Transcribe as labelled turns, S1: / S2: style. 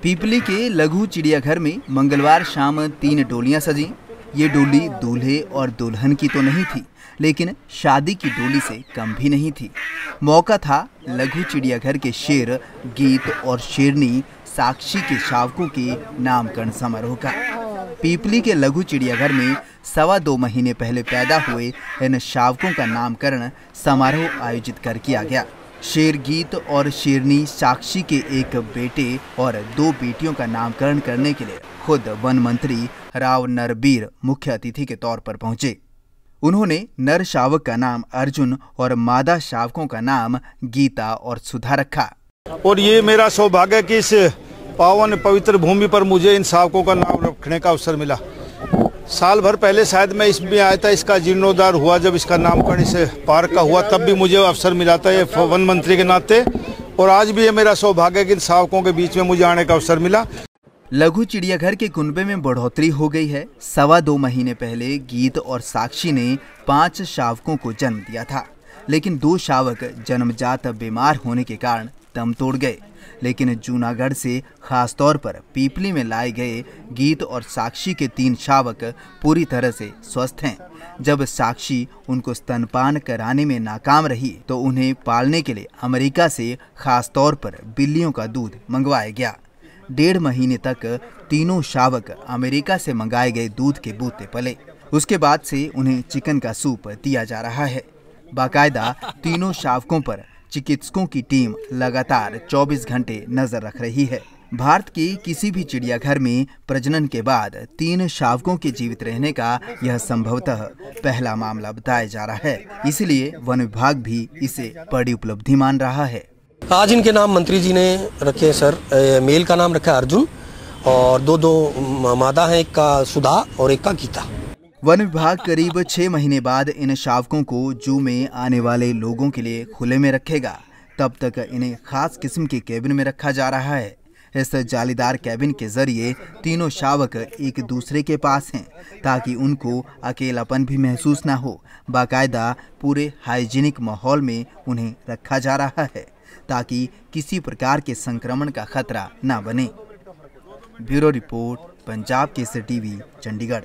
S1: पीपली के लघु चिड़ियाघर में मंगलवार शाम 3 डोलियां सजी। ये डोली दूल्हे और दुल्हन की तो नहीं थी, लेकिन शादी की डोली से कम भी नहीं थी। मौका था लघु चिड़ियाघर के शेर, गीत और शेरनी साक्षी के शावकों के नामकरण समारोह का। पीपली के लघु चिड़ियाघर में 2.25 महीने पहले पैदा हुए इन शावकों का नामकरण समारोह आयोजित कर किया गया। शेर, गीत और शेरनी साक्षी के एक बेटे और 2 बेटियों का नामकरण करने के लिए खुद वन मंत्री राव नरबीर मुख्य अतिथि के तौर पर पहुंचे। उन्होंने नर शावक का नाम अर्जुन और मादा शावकों का नाम गीता और सुधा रखा।
S2: और ये मेरा सौभाग्य है कि इस पावन पवित्र भूमि पर मुझे इन शावकों का नाम रखने का अवसर मिला। साल भर पहले शायद मैं इसमें आया था, इसका जीर्णोद्धार हुआ, जब इसका नामकरण इस पार्क का हुआ तब भी मुझे अवसर मिला था ये वन मंत्री के नाते। और आज भी ये मेरा सौभाग्य है कि इन शावकों के बीच में मुझे आने का अवसर मिला।
S1: लघु चिड़ियाघर के कुनबे में बढ़ोतरी हो गई है। 2.25 महीने पहले गीत और साक्षी ने 5 शावकों को जन्म दिया था, लेकिन 2 शावक जन्मजात बीमार होने के कारण दम तोड़ गए। लेकिन जूनागढ़ से खास तौर पर पीपली में लाए गए गीत और साक्षी के 3 शावक पूरी तरह से स्वस्थ हैं। जब साक्षी उनको स्तनपान कराने में नाकाम रही तो उन्हें पालने के लिए अमेरिका से खास तौर पर बिल्लियों का दूध मंगवाया गया। 1.5 महीने तक तीनों शावक अमेरिका से मंगाए गए दूध के बूते पले। उसके बाद से उन्हें चिकन का सूप दिया जा रहा है। बाकायदा तीनों शावकों पर चिकित्सकों की टीम लगातार 24 घंटे नजर रख रही है। भारत के किसी भी चिड़ियाघर में प्रजनन के बाद 3 शावकों के जीवित रहने का यह संभवतः पहला मामला बताया जा रहा है। इसलिए वन विभाग भी इसे बड़ी उपलब्धि मान रहा है।
S3: आज इनके नाम मंत्री जी ने रखे सर। मेल का नाम रखा है अर्जुन और दो मादा हैं, एक का सुधा और एक का गीता।
S1: वन विभाग करीब 6 महीने बाद इन शावकों को जू में आने वाले लोगों के लिए खुले में रखेगा। तब तक इन्हें खास किस्म के कैबिन में रखा जा रहा है। इस जालीदार कैबिन के जरिए तीनों शावक एक दूसरे के पास हैं, ताकि उनको अकेलापन भी महसूस ना हो। बाकायदा पूरे हाइजीनिक माहौल में उन्हें रखा जा रहा है, ताकि किसी प्रकार के संक्रमण का खतरा ना बने। Bureau report, Punjab Kesari TV, Chandigarh.